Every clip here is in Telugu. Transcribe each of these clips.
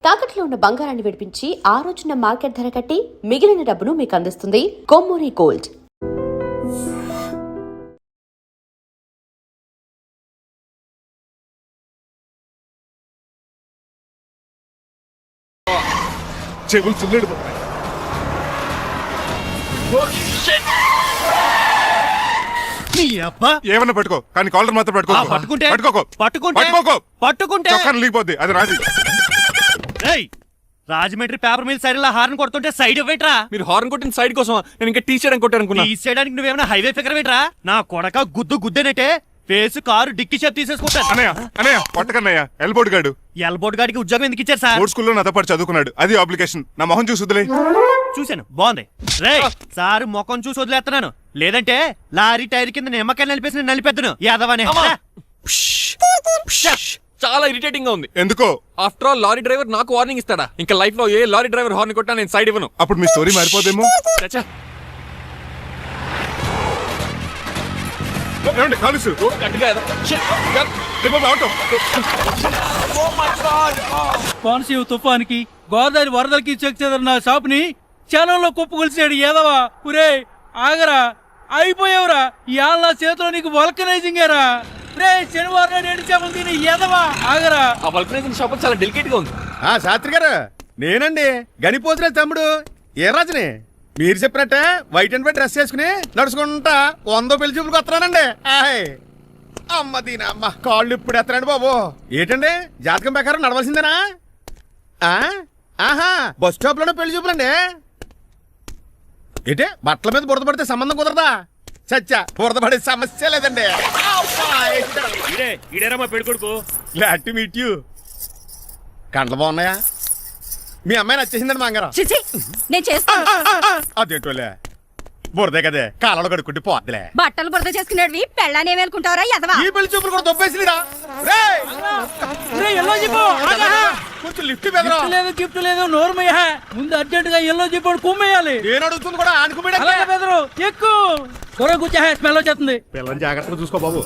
తాకట్లో ఉన్న బంగారాన్ని విడిపించి ఆ రోజున మార్కెట్ ధర కట్టి మిగిలిన డబ్బును మీకు అందిస్తుంది కొమ్మూరి గోల్డ్. ఏమన్నా పట్టుకో కానీ కాలర్ మాత్రం పట్టుకుంటే లీగిపోద్ది అది రాజీ. రాజమండ్రి పేపర్ మీద సైడ్ హార్న్ కొడుతుంటే సైడ్ ఇవ్వట్రా. మీరు హార్న్ కొట్టిన సైడ్ కోసం నేను ఇంకా టీ షర్ట్ కొట్టాను. టీ చేయడానికి నువ్వేమైనా హైవే ఫిగర్ వేట్రా? నా కొడక గుద్దేనట్టే ఫేస్ కారు డిక్కి షేప్ తీసేసుకుంటాను. అన్నయ్య పట్టకన్నయ్య ఎల్బోర్డ్ గాడు. ఎల్బోర్డ్ గాడికి ఉద్యోగం ఎందుకు ఇచ్చారు సార్? బోర్డ్ స్కూల్లో నాతో పాటు చదువుకున్నాడు. అది అప్లికేషన్. నా మొహం చూసి వదిలే. చూశాను, బాగుంది. రే సారు ముఖం చూసి వదిలేస్తున్నాను, లేదంటే లారీ టైర్ కింద నిమ్మకాయలు నలిపేసి నలిపేద్దును యాదవనే. చాలా ఇరిటేటింగ్ గా ఉంది. ఎందుకో? ఆఫ్టర్ ఆల్ లారీ డ్రైవర్ నాకు వార్నింగ్ ఇస్తాడా? ఇంకా లైఫ్ లో ఏ లారీ డ్రైవర్ హార్న్ కొట్టా నేను సైడ్ ఇవ్వను. అప్పుడు మీ స్టోరీ మారిపోదేమో. కోనసీమ తుఫానికి గోదావరి వరదలకి చెక్ చేదన్న షాప్ ని క్షణంలో కుప్పకొలిసాడు ఏదవా. పురే ఆగరా, అయిపోయావురా. ఇవాళ చేతిలో నీకు వల్కనైజింగ్ ఏరా. రే శనివారం నాడు ఎండు చేపలు తిని ఎదవా ఆగరా. ఆ వల్కనైజింగ్ షాప్ చాలా డెలికేట్ గా ఉంది. శాస్త్రి గారు నేనండి, గనిపోతున్నా తమ్ముడు. ఏ రాజుని మీరు చెప్పినట్టే వైట్ అండ్ వైట్ డ్రెస్ వేసుకుని నడుచుకుంటా 100 పెళ్లి చూపులకు వస్తున్నానండి. అమ్మ దీని అమ్మ కాళ్ళు ఇప్పుడు ఎత్తనండి బాబు. ఏంటండి జాతకం ప్రకారం నడవలసిందేనా? ఆహా బస్ స్టాప్ లోనే పెళ్లి చూపులండి. ఏంటి బట్టల మీద బురద పడితే సంబంధం కుదరదా? చచ్చా బురద పడే సమస్య లేదండి. Glad to meet you. కండ్లు బాగున్నాయా? మీ అమ్మాయి నచ్చేసిందండి మంగారం. నేను చేస్తాను. అదేంటోలే బురదే కదే కాలంలో కడుక్కుంటే పోద్దులే. బట్టలు బురద చేసుకునేవి పెళ్ళాన్ని ఏమేలుకుంటావరా ఎదవా? ఈ పెళ్లి చూపులు కూడా దొబ్బేసిందిరా. కొంచెం లిఫ్ట్ లేదు గిఫ్ట్ లేదు నోర్మయ్యా. ముందు అర్జెంట్ గా ఎల్లో చెప్పాడు కుమ్మేయాలి. నేను అడుగుతుంది కూడా ఆనుకుపోయాడు. బెదరు ఎక్కువ త్వరగా కూర్చో, స్మెల్ వచ్చేస్తుంది. పిల్లల్ని జాగ్రత్తగా చూసుకో బాబు.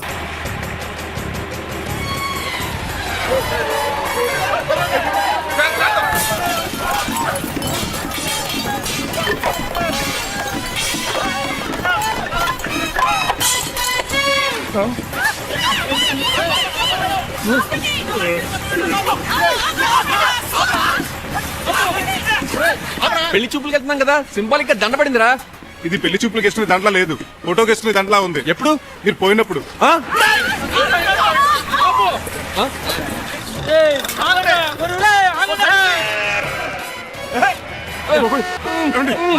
పెళ్లి చూపులకి వెళ్తున్నాం కదా, సింబాలిక్ గా దండ పడిందిరా. ఇది పెళ్లి చూపులకు వేసుకునే దాంట్లో లేదు, ఫోటోకి వేసుకునే దాంట్లో ఉంది. ఎప్పుడు? మీరు పోయినప్పుడు.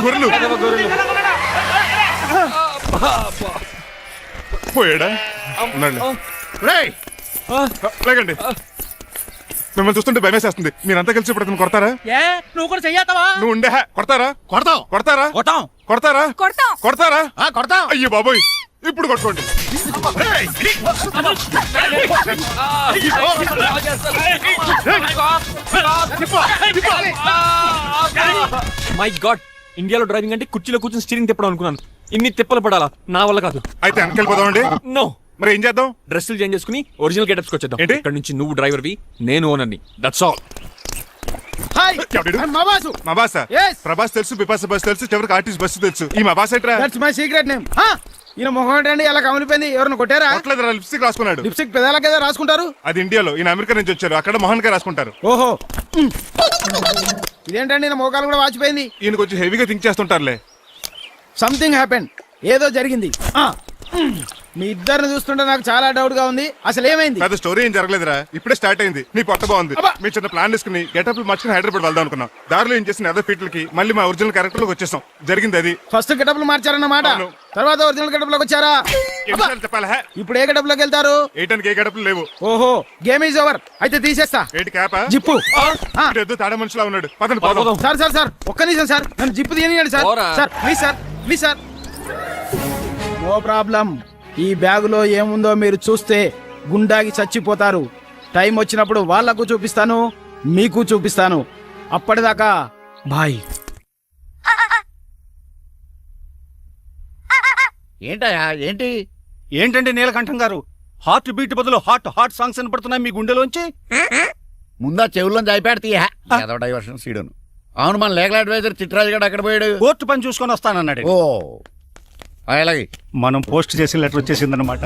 గొర్రెలు పోయాడా? లేకండి, మిమ్మల్ని చూస్తుంటే భయమేసేస్తుంది. మీరంతా కలిసి ఇప్పుడు అతను కొడతారా? నువ్వు కూడా చెయ్యతావా? నువ్వు ఉండే కొడతారా? కొడతారా? అయ్యో బాబోయ్, ఇప్పుడు కొట్టుకోండి. మై గాడ్, ఇండియాలో డ్రైవింగ్ అంటే కుర్చీలో కూర్చొని స్టీరింగ్ తిప్పడం అనుకున్నాను. ఇన్ని తిప్పలు పడాలా? నా వల్ల కాదు. అయితే వెనకెళ్ళిపోదామండి. నో. మరి ఏం చేద్దాం? డ్రెస్సులు చేంజ్ చేసుకుని ఒరిజినల్ గెటప్స్ వచ్చేద్దాం. ఏంటి? ఇక్కడ నుంచి నువ్వు డ్రైవర్వి, నేను ఓనర్ని. That's all. మా బాస ప్రభాస్ తెలుసు, బిపాస బస్ తెలుసు, చివరికి ఆర్టిస్ట్ బస్సు తెలుసు. ఈ మా బాస్ ఏంట్రా? That's my secret name. ఈయన మొహం ఏంటండి ఎలా కమిలిపోయింది? ఎవరిని కొట్టారా? లిప్స్టిక్ రాసుకున్నాడు. లిప్స్టిక్ పెదాల కదా రాసుకుంటారు. అది ఇండియాలో, ఈయన అమెరికా నుంచి వచ్చారు. అక్కడ మోహన్ గారు రాసుకుంటారు. ఓహో, ఇదేంటండి నా మోకాలు కూడా వాచిపోయింది. ఈయన కొంచెం హెవీగా థింక్ చేస్తుంటారులే. సంథింగ్ హ్యాపెన్, ఏదో జరిగింది. మీ ఇద్దరిని చూస్తుంటే నాకు చాలా డౌట్ గా ఉంది. అసలు ఏమైంది? పెద్ద స్టోరీ ఏం జరగలేదురా, ఇప్పుడే స్టార్ట్ అయింది. నీ పొట్ట బాగుంది. మేము చిన్న ప్లాన్ తీసుకుని గెటప్లు మార్చుకుని హైదరాబాద్ వెళ్దాం అనుకున్నాం. దారిలో ఏం చేసిన అదర్ ఫీట్లకి మళ్ళీ మా ఒరిజినల్ క్యారెక్టర్ లోకి వచ్చేసాం. జరిగింది అది. ఫస్ట్ గెటప్లు మార్చారన్నమాట, తర్వాత ఒరిజినల్ గెటప్ లోకి వచ్చారా? చెప్పాలా? ఇప్పుడు ఏ గెటప్ లోకి వెళ్తారు? ఏటానికి ఏ గెటప్లు లేవు. ఓహో, గేమ్ ఈజ్ ఓవర్. అయితే తీసేస్తా. ఏంటి క్యాపా? జిప్పు. తాడ మనుషులా ఉన్నాడు. పదండి. సార్ ఒక్క నిమిషం సార్, నన్ను జిప్పు తీయనియండి sir. Sir please sir. No problem. ఈ బ్యాగులో ఏముందో మీరు చూస్తే గుండాగి చచ్చిపోతారు. టైం వచ్చినప్పుడు వాళ్లకు చూపిస్తాను, మీకు చూపిస్తాను. అప్పటిదాకా బాయ్. ఏంటయ్యా ఏంటండి నీలకంఠం గారు? హార్ట్ బీట్ బదులు హాట్ సాంగ్స్ వినపడుతున్నాయి మీ గుండెలోంచి. ముందా చెవుల్లో జాయిపెడతీయ ఏదో డైవర్షన్ సీడును. అవును, మన లీగల్ అడ్వైజర్ చిట్రాజు గారు అక్కడ పోయాడు. కోర్టు పని చూసుకొని వస్తానన్నాడు. ఓ అలాగే మనం పోస్ట్ చేసిన లెటర్ వచ్చేసిందనమాట.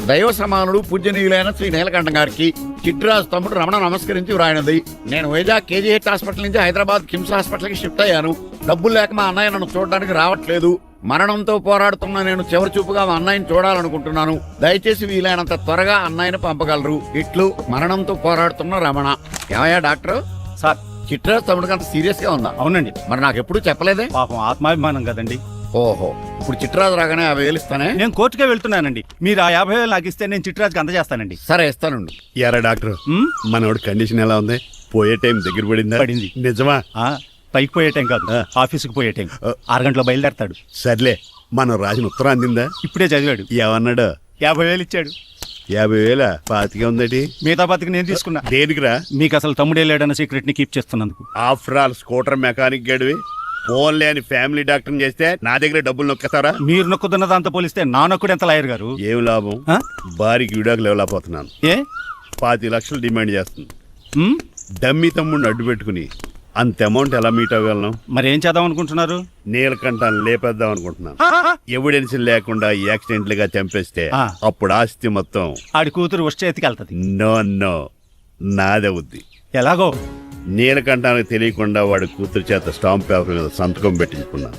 దైవ సమానుడు పూజ్యనీయులైన శ్రీ నీలకంఠం గారికి చిట్రాజు తమ్ముడు రమణ నమస్కరించి వ్రాయినది. నేను వైజాగ్ కేజీహెచ్ హాస్పిటల్ నుంచి హైదరాబాద్ కిమ్స్ హాస్పిటల్కి షిఫ్ట్ అయ్యాను. డబ్బులు లేక మా అన్నయ్య నన్ను చూడడానికి రావట్లేదు. మరణంతో పోరాడుతున్న నేను చివరి చూపుగా మా అన్నయ్యని చూడాలనుకుంటున్నాను. దయచేసి వీలైనంత త్వరగా అన్నయ్యని పంపగలరు. ఇట్లు మరణంతో పోరాడుతున్న రమణ. ఏమయ్యా డాక్టర్ సార్, చిట్రాజు తమ్ముడికి అంత సీరియస్ గా ఉందా? అవునండి. మరి నాకు ఎప్పుడు చెప్పలేదే. పాపం ఆత్మాభిమానం కదండి. ఓహో, ఇప్పుడు చిట్రాజు రాగానే 50,000 ఇస్తానే. నేను కోర్టుకే వెళ్తున్నానండి. మీరు ఆ 50,000 నాకు ఇస్తే నేను చిట్రాజుకి అందజేస్తానండి. సరే ఇస్తానండి. ఎరా డాక్టర్, మనోడి కండిషన్ ఎలా ఉంది? పోయే టైం దగ్గర పడిందా? పడింది. నిజమా? పైకి పోయే టైం కాదు, ఆఫీసుకి పోయే టైం. 6 గంటలో బయలుదేరతాడు. సర్లే, మనం రాసిన ఉత్తరం అందిందా? ఇప్పుడే చదివాడు. ఏమన్నాడు? 50,000 ఇచ్చాడు. 50,000 పాతికే ఉందటి. మిగతా బతికి నేను తీసుకున్నా. దేనికిరా? మీకు అసలు తమ్ముడే లేడన్న సీక్రెట్ ని కీప్ చేస్తున్నందుకు. ఆఫ్టర్ ఆల్ స్కూటర్ మెకానిక్ గడివి ఫోన్ లేని ఫ్యామిలీ డాక్టర్ చేస్తే నా దగ్గర డబ్బులు నొక్కేస్తారా? మీరు నొక్కుతున్న దాంతో పోలిస్తే నా నొక్కుడు ఎంత లాయర్ గారు? ఏం లాభం? భారీకి విడాకులు ఇవ్వలేకపోతున్నాను. ఏ 25 లక్షలు డిమాండ్ చేస్తుంది. డమ్మి తమ్ముడిని అడ్డు పెట్టుకుని అంత అమౌంట్ ఎలా మీట్ అవ్వగలను? మరి ఏం చేద్దాం అనుకుంటున్నారు? నీలకంఠాన్ని లేపేద్దాం అనుకుంటున్నాను. ఎవిడెన్స్ లేకుండా యాక్సిడెంట్లుగా చంపేస్తే అప్పుడు ఆస్తి మొత్తం ఆడి కూతురు వచ్చే ఎత్తికెళ్తది. No no, నాదవుద్ది. ఎలాగో నీలకంఠానికి తెలియకుండా వాడి కూతురు చేత స్టాంప్ పేపర్ మీద సంతకం పెట్టించుకున్నాను.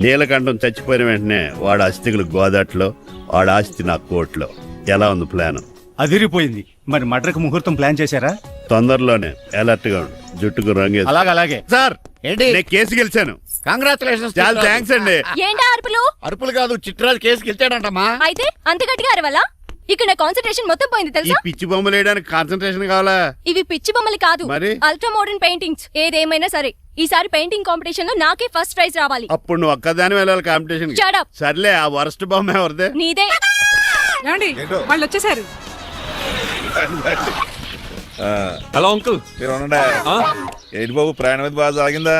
నీలకంఠం చచ్చిపోయిన వెంటనే వాడి అస్థికులు గోదాట్లో, వాడి ఆస్తి నా కోర్టులో. ఎలా ఉంది ప్లాన్? అదిరిపోయింది. మరి మడ్రకు ముహూర్తం ప్లాన్ చేశారా? తొందరలోనే. అలర్ట్ గా ఉండు. జుట్టుకు రంగు. అలాగే సార్, ఏంటి? నేను కేసు గెలిచాను. కంగ్రాచులేషన్స్. చాలా థ్యాంక్స్ అండి. ఏంటా అరుపులు? అరుపులు కాదు, చిట్రాజు కేసు గెలిచాడంటమ్మా. అయితే అంత గట్టిగా అరవాలా? ఇక్కడ నా కాన్సన్ట్రేషన్ మొత్తం పోయింది ఈ తెలుసా? పిచ్చి బొమ్మలు వేయడానికి కాన్సన్ట్రేషన్ కావాలా? ఇవి పిచ్చి బొమ్మలు కాదు, మరి? Ultra modern paintings. ఏదేమైనా సరే ఈసారి పెయింటింగ్ కాంపిటీషన్ లో నాకే ఫస్ట్ ప్రైజ్ రావాలి. అప్పుడు నువ్వు ఒక్కదాని వెళ్ళాలి కాంపిటీషన్. Shut up. సర్లే, ఆ వరస్ట్ బొమ్మ ఎవరిదే? నీదే. వాళ్ళు వచ్చేసారు. Hello uncle. ఏంటి బాబు, ప్రయాణం అయితే బాగా సాగిందా?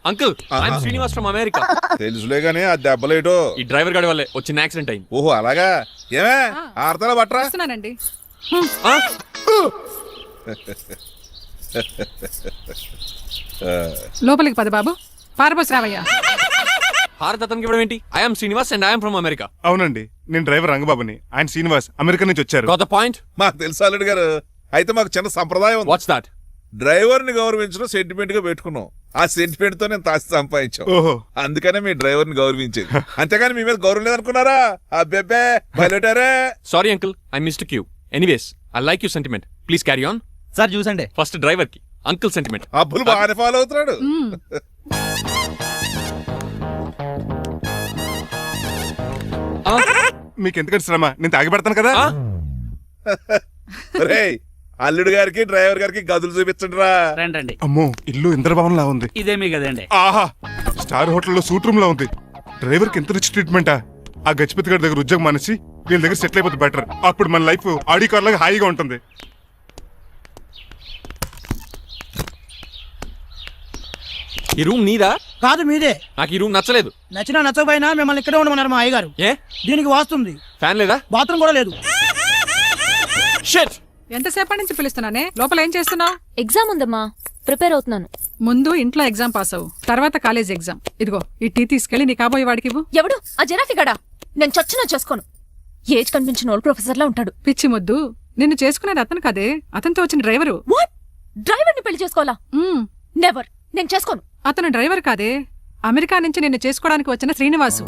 Uncle, I'm Srinivas from America. తెలుసులే గానీ ఆ దెబ్బలేటో. ఈ డ్రైవర్ గాడి వల్లే వచ్చిన యాక్సిడెంట్ అయింది. ఓహో అలాగా. ఏమే ఆడతారా బట్రా? వస్తున్నానండి. లోపలికి పద బాబు. పారబోసి రావయ్యా. భారత్ అతనికి ఇవ్వడం ఏంటి? I'm Srinivas and I'm from America. అవునండి, నేను డ్రైవర్ రంగబాబుని. ఆయన శ్రీనివాస్ అమెరికా నుంచి వచ్చారు. Got the point? మాకు తెలుసు అల్లుడు గారు. అయితే మాకు చిన్న సంప్రదాయం ఉంది. What's that? డ్రైవర్ ని గౌరవించడం సెంటిమెంట్ గా పెట్టుకున్నాం. ఆ సెంటిమెంట్ తో నేను తాసి సంపాదించాం. ఓహో, అందుకనే మీ డ్రైవర్ ని గౌరవించేది. అంతేగాని మీ మీద గౌరవం లేదనుకున్నారా? అబ్బెబ్బే బయలుటారే. Sorry uncle, I missed you. Anyways, I like you sentiment. Please carry on. Sir చూసండి. ఫస్ట్ డ్రైవర్ కి అంకుల్ సెంటిమెంట్. అబ్బులు బాగానే ఫాలో అవుతున్నాడు. మీకు ఎందుకంటే శ్రమ, నేను తాగి పెడతాను కదా. రేయ్, అల్లుడు గారికి డ్రైవర్ గారికి గదులు చూపించండి రా. రండి. అమ్మో, ఇల్లు ఇంద్రభవన్ లా ఉంది. ఇదేమీ కదండి. ఆహా, స్టార్ హోటల్లో సూట్ రూమ్ లా ఉంది. డ్రైవర్ కి ఎంత రిచ్ ట్రీట్మెంటా. ఆ గజపతి గారి దగ్గర ఉద్యోగం మానేసి వీళ్ళ దగ్గర సెటిల్ అయిపోతే బెటర్. అప్పుడు మన లైఫ్ ఆడి కార్ లాగా హాయిగా ఉంటుంది. ఈ రూమ్ నీదా? కాదు మీదే. నాకు ఈ రూమ్ నచ్చలేదు. నచ్చినా నచ్చకపోయినా మిమ్మల్ని ఇక్కడే ఉండమన్నారు మా అయ్యగారు. ఏ దీనికి వాస్తుంది. ఫ్యాన్ లేదా? బాత్రూమ్ కూడా లేదు. షిట్. ఎంతసేపటి నుంచి పిలుస్తున్నానే? లోపల ఏం చేస్తున్నావు? ఎగ్జామ్ ఉందమ్మా, ప్రిపేర్ అవుతున్నాను. ముందు ఇంట్లో ఎగ్జామ్ పాస్ అవ్వు, తర్వాత కాలేజ్ ఎగ్జామ్. ఇదిగో ఈ టీ తీసుకెళ్లి నీ కాబోయే వాడికి ఇవ్వు. ఎవడు ఆ జరాఫీ గడా? నేను చచ్చినా చేసుకోను. ఏజ్ కనిపించిన ఓల్డ్ ప్రొఫెసర్ లా ఉంటాడు. పిచ్చి ముద్దు, నిన్ను చేసుకునేది అతను కాదే, అతనితో వచ్చిన డ్రైవరు. వాట్? డ్రైవర్ ని పెళ్లి చేసుకోవాలా? నెవర్, నేను చేసుకోను. అతను డ్రైవర్ కాదే, అమెరికా నుంచి నిన్ను చేసుకోవడానికి వచ్చిన శ్రీనివాసు.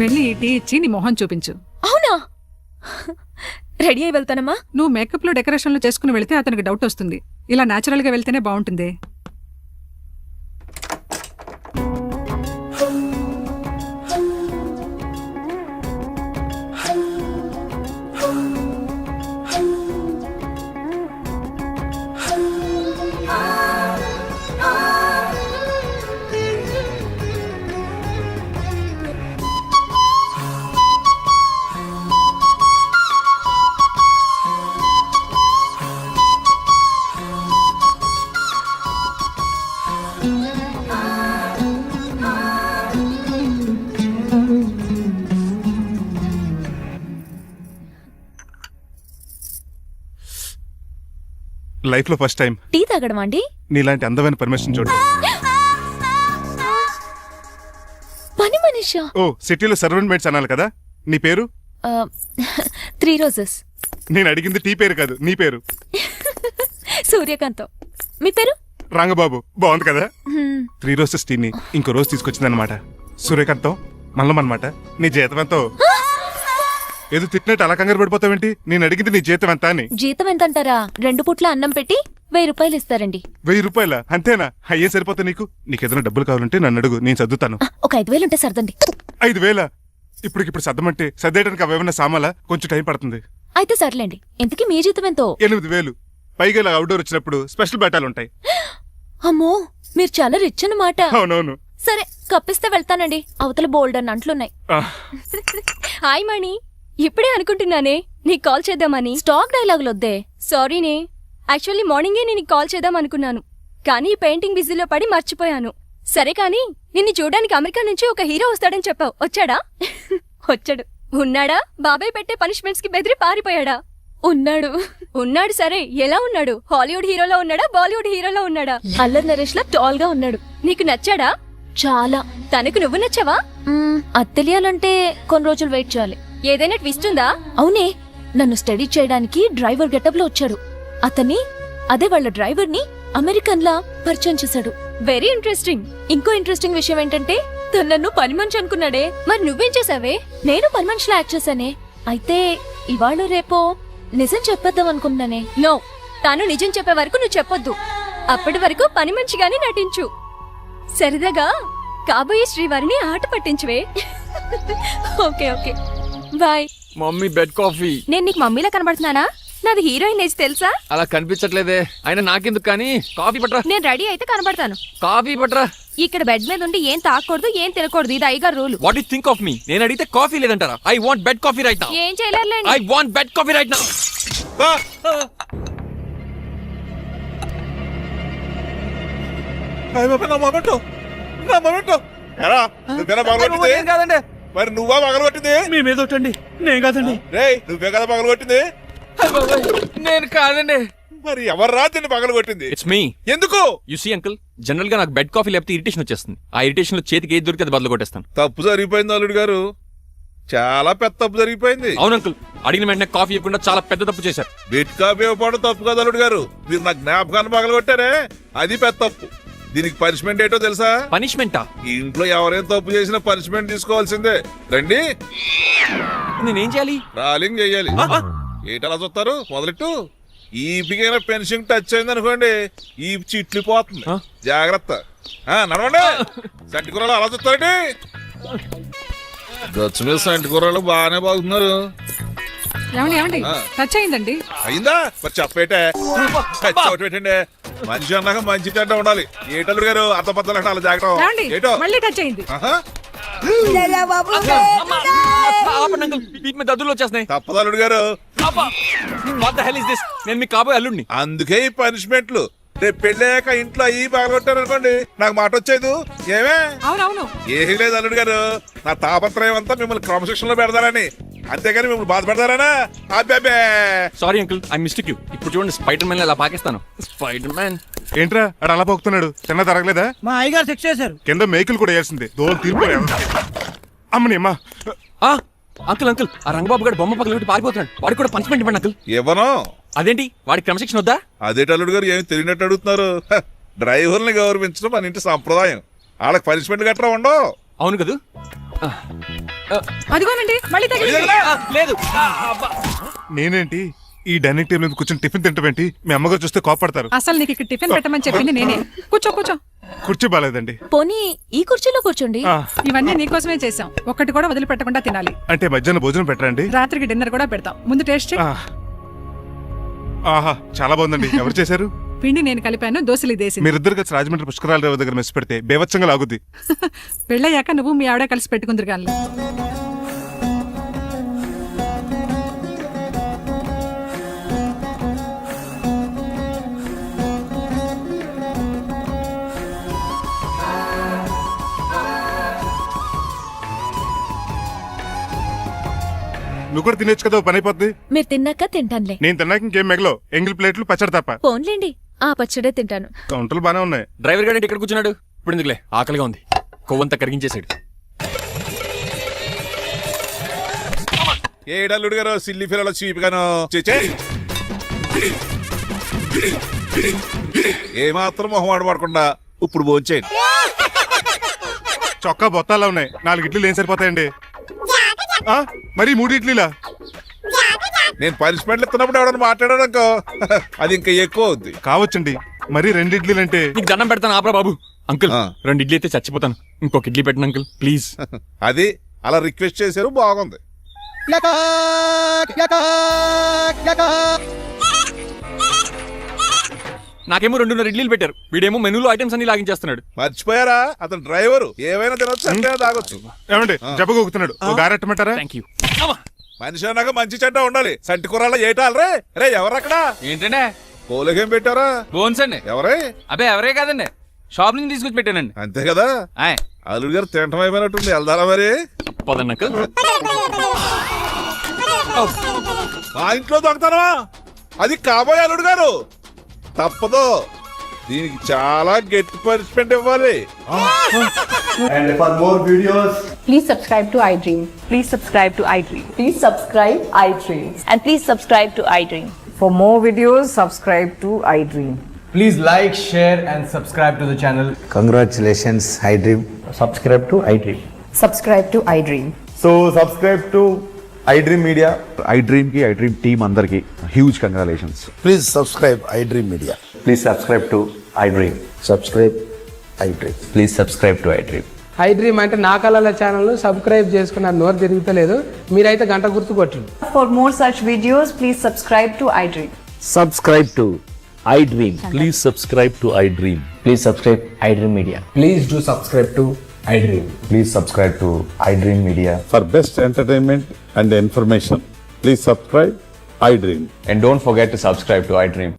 వెళ్ళి ఈ టీ ఇచ్చి నీ మొహం చూపించు. అవునా? రెడీ అయి వెళ్తానమ్మా. నువ్వు మేకప్ లో డెకరేషన్లు చేసుకుని వెళితే అతనికి డౌట్ వస్తుంది. ఇలా నేచురల్ గా వెళ్తేనే బాగుంటుంది. లైఫ్ లో ఫస్ట్ టైం టీ తాగడం అండి? నీలాంటి అందమైన పర్మిషన్ చూడు. పని మనిషా? ఓ సిటీలో సర్వెంట్ మేట్స్ అనాలి కదా. నీ పేరు? 3 రోజెస్. నేను అడిగింది టీ పేరు కాదు, నీ పేరు. సూర్యకాంతం. మీ పేరు? రంగబాబు. బాగుంది కదా. 3 రోజెస్ టీని ఇంకో రోజు తీసుకొచ్చిందనమాట. సూర్యకాంతం మల్లం అనమాట. నీ జీతం ఎంతో? ఏదో తిట్టినట్టు అలా కంగారు పడిపోతావేంటి? నేను అడిగింది నీ జీతం ఎంత అని. జీతం ఎంత అంటారా? 2 పూట్ల అన్నం పెట్టి 1000 రూపాయలు ఇస్తారండి. 1000 రూపాయల? అంతేనా? అయ్యే సరిపోతా నీకు? నీకేదైనా డబ్బులు కావాలంటే నన్ను అడుగు, నేను చదువుతాను. ఒక 5000 ఉంటే సర్దండి. 5000? ఇప్పుడు సర్దమంటే సర్దేయడానికి అవేమన్నా సామాలా? కొంచెం టైం పడుతుంది. అయితే సర్లేండి. ఇంతకీ మీ జీతం ఎంతో? 8000. పైగా ఇలా అవుట్డోర్ వచ్చినప్పుడు స్పెషల్ బట్టాలు ఉంటాయి. అమ్మో, మీరు చాలా రిచ్ అన్నమాట. అవునవును. సరే, కప్పిస్తే వెళ్తానండి. అవతల బోల్డ్ అన్న అంట్లున్నాయి. ఆ, హాయ్ మణి, ఇప్పుడే అనుకుంటున్నానే నీకు కాల్ చేద్దామని. స్టాక్ డైలాగులు వద్దే. సారీనే, యాక్చువల్లీ మార్నింగే నేను కాల్ చేద్దాం అనుకున్నాను, కానీ ఈ పెయింటింగ్ బిజీలో పడి మర్చిపోయాను. సరే కానీ నిన్ను చూడడానికి అమెరికా నుంచి ఒక హీరో వస్తాడని చెప్పావు. వచ్చాడా? వచ్చాడు. ఉన్నాడా? బాబాయ్ పెట్టే పనిష్మెంట్స్ కి బెదిరి పారిపోయాడా? ఉన్నాడు. ఉన్నాడు. సరే, ఎలా ఉన్నాడు? హాలీవుడ్ హీరోలో ఉన్నాడా, బాలీవుడ్ హీరోలో ఉన్నాడా? అల్లరి నరేష్ లా టాల్ గా ఉన్నాడు. నీకు నచ్చాడా? చాలా. తనకు నువ్వు నచ్చావా? అది తెలియాలంటే కొన్ని రోజులు వెయిట్ చేయాలి. ఏదైనా ట్విస్ట్ ఉందా? అవునే, నన్ను స్టడీ చేయడానికి డ్రైవర్ గెటప్ లో వచ్చాడు. అదే వాళ్ళ డ్రైవర్ ని అమెరికన్ లా పరిచయం చేశాడు. Very interesting. ఇంకో ఇంట్రెస్టింగ్ విషయం ఏంటంటే తను నన్ను పని మనిషి అనుకున్నాడే. మరి నువ్వేం చేసావే? నేను పని మనిషిలా యాక్ట్ చేశానే. అయితే ఇవాళ రేపో నిజం చెప్పేద్దాం అనుకున్నానే. నో, తాను నిజం చెప్పే వరకు నువ్వు చెప్పొద్దు. అప్పటి వరకు పని మనిషిగానే నటించు. సరదాగా కాబోయే శ్రీవారిని ఆట పట్టించువే. Okay okay, bye. Mummy bed coffee. నేను నీకు మమ్మీలా కనబడుతున్నానా? నాది హీరోయిన్ ఏజ్ తెలుసా? అలా కనిపించట్లేదే. అయినా నాకెందుకు కానీ. కాఫీ పట్రా. నేను రెడీ అయితే కనబడతాను. కాఫీ పట్రా. ఇక్కడ బెడ్ మీద ఉండి ఏం తాకూడదు, ఏం తినకూడదు. ఇది అయ్యగారు rule. What you think of me? నేను అడిగితే కాఫీ లేదంటారా? I want bed coffee right now. ఏం చేయలేరులేండి. I want bed coffee right now. కాదండి, మరి నువ్వా పగలగొట్టింది? మీ మీద ఒకటండి. నేను కాదండి. రేయ్, నువ్వే కదా పగలగొట్టింది? నేను కాదండి. మరి ఎవర్రా తిని పగలగొట్టింది? It's me. ఎందుకు? యు సీ అంకుల్, జనరల్ గా నాకు బెడ్ కాఫీ లేకపోతే ఇరిటేషన్ వచ్చేస్తుంది. ఆ ఇరిటేషన్ లో చేతికి ఏది దొరికితే అది బదులు కొట్టేస్తాను. తప్పు జరిగిపోయింది అల్లుడు గారు, చాలా పెద్ద తప్పు జరిగిపోయింది. అవును అంకుల్, అడిగిన వెంటనే కాఫీ ఇవ్వకుండా చాలా పెద్ద తప్పు చేశారు. బెడ్ కాఫీ ఇవ్వడం తప్పు కాదు అల్లుడు గారు, మీరు నా జ్ఞాపకాన్ని పగలగొట్టారే, అది పెద్ద తప్పు. దీనికి పనిష్మెంట్ ఏంటో తెలుసా? పనిష్మెంటా? ఇంట్లో ఎవరైనా తప్పు చేసినా పనిష్మెంట్ తీసుకోవాల్సిందే. రండి. నేనేం చేయాలి? రాలింగ్ చెయ్యాలి. ఏంటలా చూస్తారు? మొదలెట్టు. ఈపికైనా పెన్షన్ టచ్ అయింది అనుకోండి, ఈ చిట్లు పోతుంది. జాగ్రత్త. నడవండి. సంటి కూరలు అలా చూస్తారండి. గచ్చు మీద సంటి కూరలు బాగానే బాగుతున్నారు. ఏమండి టచ్ అయిందండి. అయిందా? మరి చెప్పేటే టచ్ అవుట్ పెట్టండి. మనిషి అన్నాక మంచి చెడ్డ ఉండాలి. ఏటల్లుడు గారు అర్థపద్దలు అలా జాగ్రత్త. ఏటో మళ్ళీ టచ్ అయింది. దద్దులు వచ్చేస్తున్నాయి. తప్పదు అల్లుడు గారు. నేను మీకు కాబోయే అల్లుడిని. అందుకే ఈ పనిష్మెంట్లు. రేపు పెళ్ళాక ఇంట్లో అయ్యి బాగొట్టారు అనుకోండి, నాకు మాట వచ్చేది. ఏమే? అవునవును. ఏమీ లేదు అల్లుడు గారు, నా తాపత్రయం అంతా మిమ్మల్ని క్రమశిక్షణలో పెడతారని, అంతేగాని మిమ్మల్ని బాధ పెడతారనా? అబ్బే. Sorry uncle, I mistake you. ఇప్పుడు చూడండి, స్పైడర్ మ్యాన్ అలా పాకిస్తాను. స్పైడర్ మ్యాన్ ఏంట్రా అడు అలా పోతున్నాడు? చిన్న తరగలేదా? మా అయ్యగారు శిక్ష చేశారు. కింద మేకులు కూడా వేయాల్సిందే. దోలు తీర్పు. అమ్మని అమ్మా. అంకుల్ అంకుల్, ఆ రంగబాబు గారు బొమ్మ పక్కన పారిపోతున్నాడు. వాడికి కూడా పనిష్మెంట్ ఇవ్వండి అంకుల్. ఇవ్వను. అదేంటి, వాడికి క్రమశిక్షణ వద్దా? అదేటల్లుడు గారు ఏమి తెలియనట్టు అడుగుతున్నారు? డ్రైవర్ని గౌరవించడం మన ఇంటి సంప్రదాయం. వాళ్ళకి పనిష్మెంట్ గట్రా ఉండవు. అవును కదా. అదిగోనండి మళ్ళీ తగిలింది. లేదు. నేనేంటి ఈ డైనింగ్ టేబుల్ మీద కూర్చొని టిఫిన్ తింటామేంటి? మీ అమ్మగారు చూస్తే కోపడతారు. అసలు నీకు ఇక్కడ టిఫిన్ పెట్టమని చెప్పింది నేనే. కూర్చో. కుర్చీ బాలేదండి. పోనీ ఈ కుర్చీలో కూర్చోండి. ఇవన్నీ నీకోసమే చేసాం. ఒక్కటి కూడా వదిలిపెట్టకుండా తినాలి. అంటే మధ్యాహ్నం భోజనం పెట్టరండి? రాత్రికి డిన్నర్ కూడా పెడతాం. ముందు టేస్ట్ చెయ్యి. ఆహా, చాలా బాగుందండి. ఎవరు చేశారు? పిండి నేను కలిపాను, దోశలు దేశం. మీరిద్దరు కలిసి రాజమండ్రి పుష్కరాల రేవు దగ్గర మెస్ పెడితే బేవచ్చంగా లాగుద్ది. పెళ్ళయ్యాక నువ్వు మీ ఆవిడ కలిసి పెట్టుకుందరు కానీ. నువ్వు కూడా తినేచ్చు కదా, ఓ పని అయిపోద్ది. మీరు తిన్నాక తింటానులే. నేను తిన్నాక ఇంకేం మిగలవు, ఎంగిల్ ప్లేట్లు పచ్చడి తప్ప. పోన్లేండి, ఆ పచ్చడే తింటాను. కౌంటర్లు బానే ఉన్నాయి. డ్రైవర్ గారు ఇక్కడ కూర్చున్నాడు. ఇప్పుడు ఎందుకులే, ఆకలిగా ఉంది. కొవ్వంతా కరిగించేశాడు. ఏడల్లుడు గారు సిల్లి ఫిల్లలో చీపిగాను చేచే ఏమాత్రం మొహమాట పడకుండా ఇప్పుడు భోంచేయండి. చొక్కా బొత్తాలా ఉన్నాయి, 4 ఇడ్లీలు ఏం సరిపోతాయండి? మరి 3 ఇడ్లీలా? నేను పనిష్మెంట్లు ఇస్తున్నప్పుడు ఎవడన్నా మాట్లాడాడనుకో అది ఇంకా ఎక్కువ అవుద్ది. కావచ్చండి, మరి 2 ఇడ్లీలు అంటే. నీకు దండం పెడతాను, ఆపరా బాబు. అంకుల్ 2 ఇడ్లీ అయితే చచ్చిపోతాను. ఇంకొక ఇడ్లీ పెట్టండి అంకుల్ ప్లీజ్. అది అలా రిక్వెస్ట్ చేశారు, బాగుంది. నాకేమో 2.5 ఇడ్లీలు పెట్టారు. వీడేమో మెనూలో ఐటమ్స్ అన్ని లాగించేస్తున్నాడు. మర్చిపోయారా, అతను డ్రైవరు, ఏమైనా తినొచ్చు అంటే తాగొచ్చు. ఏమండి జబ్బగొక్కుతున్నాడు, ఓ గారెట్టమంటారా? Thank you. మనిషి అన్నాక మంచి చెడ్డ ఉండాలి. సంటి కూరలో ఏటాలరే. రే ఎవరక్కడ? ఏంటంటే కోలకేం పెట్టారా? బోన్స్ అండి. ఎవరే? అబ్బే ఎవరే కాదండి, షాప్ నుంచి తీసుకొచ్చి పెట్టానండి. అంతే కదా. అల్లుడు గారు తింటం అయిపోయినట్టుంది, వెళ్దారా మరి? పదండి అంకుల్. మా ఇంట్లో దొంగతనమా? అది కాబోయే అల్లుడు గారు, తప్పదు. దీనికి చాలా గట్టి పనిష్మెంట్ ఇవ్వాలి. And for more videos, Please subscribe to iDream. Please subscribe to iDream. Please subscribe iDream. And please subscribe to iDream. For more videos, subscribe to iDream. please like, share and subscribe to the channel. Congratulations iDream. Subscribe to iDream. Subscribe to iDream. So subscribe to iDream Media. iDream ki iDream team andarki huge congratulations. Please subscribe iDream media. Please subscribe to iDream. Subscribe iDream. Please subscribe to iDream. iDream అంటే నా కళల ఛానల్ సబ్స్క్రైబ్ చేసుకున్న నోరు తిరుగుతలేదు, మీరైతే గంట గుర్తు కొట్టండి. For more such videos, please subscribe to iDream. Subscribe to iDream. Please subscribe to iDream. Please subscribe iDream Media. Please do subscribe to iDream. Please subscribe to iDream Media. For best entertainment and information, please subscribe iDream. And don't forget to subscribe to iDream.